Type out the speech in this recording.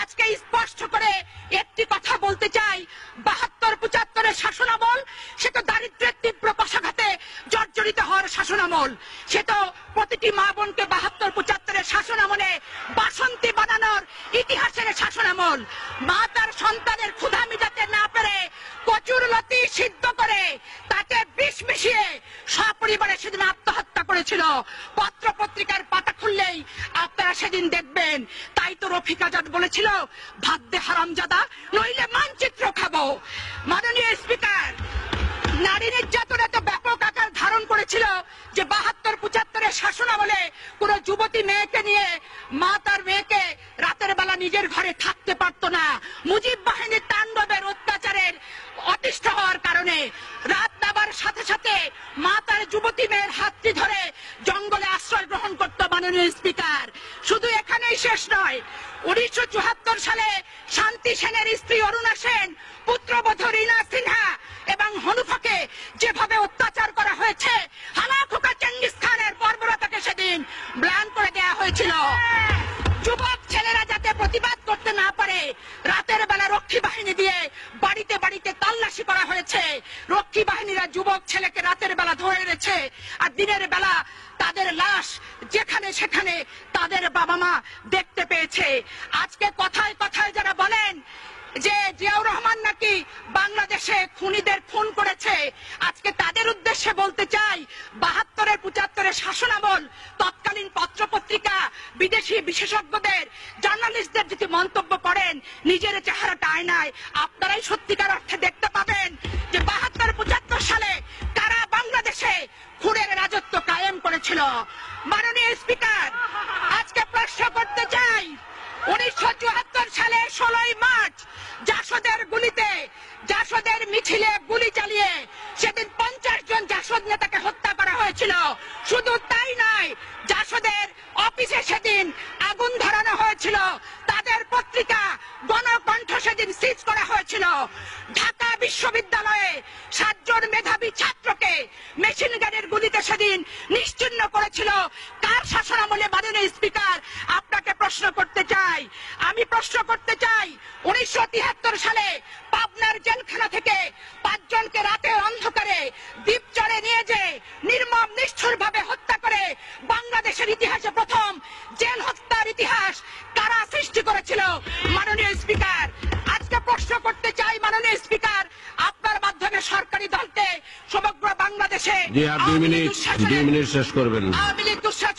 আজকে স্পষ্ট করে একটি কথা বলতে চাই, ৭২-৭৫-এর শাসনামল সে তো দারিদ্র্যের তীব্র পশাঘাতে জর্জরিত হওয়ার শাসনামল, সে তো প্রতিটি মা বোনকে ৭২-৭৫-এর শাসনামলে বাসন্তী বানানোর ইতিহাসের শাসনামল। মা তার সন্তানের ক্ষুধা মিটাতে না পেরে কচুর লতি সিদ্ধ করে তাতে বিষ মিশিয়ে সপরিবারে সেদিন আত্মহত্যা করেছিল। পত্র পত্রিকার পাতা খুললেই আপনারা সেদিন দেখবেন। তাই তো রফিক আজাদ বলেছিল, ভাত দে হারামজাদা নইলে মানচিত্র খাবো। মাননীয় স্পিকার, নারী নির্যাতন এত ব্যাপক আকার ধারণ করেছিল যে ৭২-৭৫-এর শাসনামলে কোন যুবতী মেয়েকে নিয়ে মা তার মেয়েকে রাতের বেলা নিজের ঘরে থাকতে পারতো না। মুজিব বাহিনীর তাণ্ডবের অত্যাচারের অতিষ্ঠ হওয়ার কারণে রাত নাবার সাথে সাথে মা তার যুবতী মেয়ের হাতটি ধরে জঙ্গলে আশ্রয় গ্রহণ করত। মাননীয় স্পিকার, শুধু এখানেই শেষ নয়, ১৯৭৪ সালে শান্তি সেনের স্ত্রী অরুণা সেন, পুত্রবধূ রীনা সিনহা এবং হনুফাকে যেভাবে অত্যাচার করা হয়েছে, হালাখোকা চেঙ্গিস খানের বর্বরতাকে সেদিন ম্লান করে দেওয়া হয়েছিল। যুবক ছেলেরা যাতে প্রতিবাদ করতে না পারে, রাতের বেলা রক্ষী বাহিনী দিয়ে বাড়িতে বাড়িতে তল্লাশি করা হয়েছে। রক্ষী বাহিনীরা যুবক ছেলেকে রাতের বেলা ধরে এনেছে, আর দিনের বেলা তাদের লাশ যেখানে সেখানে তাদের বাবা মা দেখতে পেয়েছে। আজকে কথায় কথায় যারা বলেন যে জিয়াউর রহমান নাকি বাংলাদেশে খুনিদের খুন করেছে, আজকে তাদের উদ্দেশ্যে বলতে চাই, ৭২-৭৫-এর শাসনামল তৎকালীন পত্র পত্রিকা, বিদেশি বিশেষজ্ঞদের, জার্নালিস্টদের যদি মন্তব্য করেন, নিজের চেহারাটা আয়নায় আপনারাই সত্যিকার অর্থে দেখতে পাবেন যে ৭২-৭৫ সালে কারা বাংলাদেশে খুনের রাজত্ব কায়েম করেছিল। মাননীয় স্পিকার, আজকে প্রশ্ন করতে চাই, ১৯৭৪ সালে ১৬ই মার্চ জাসদের গুলিতে, জাসদের মিছিলে গুলি চালিয়ে সেদিন ৫০ জন জাসদ নেতাকে হত্যা করা হয়েছিল। শুধু তাই নয়, জাসদের অফিসে সেদিন আগুন ধরানো হয়েছিল, তাদের পত্রিকা গণকণ্ঠ সেদিন সিজ করা হয়েছিল। ঢাকা বিশ্ববিদ্যালয়ে ৭ জন মেধাবী ছাত্রকে মেশিন গানের গুলিতে সেদিন নিশ্চিহ্ন করেছিল কার শাসনামলে? মাননীয় স্পিকার, আপনাকে প্রশ্ন করতে চাই, আমি প্রশ্ন করতে চাই, ১৯৭৩ সালে পাবনার জেলখানা থেকে ৫ জনকে রাতের অন্ধকারে দ্বীপচরে নিয়ে যে নির্মম নিষ্ঠুর ভাবে হত্যা করে বাংলাদেশের ইতিহাসে প্রথম জেল হত্যার ইতিহাস কারা সৃষ্টি করেছিল? মাননীয় স্পিকার, আজকে প্রশ্ন করতে চাই, মাননীয় স্পিকার, আপনার মাধ্যমে সরকারি দলকে সমগ্র বাংলাদেশে শেষ করবেন। আওয়ামী লীগ দুঃশাসন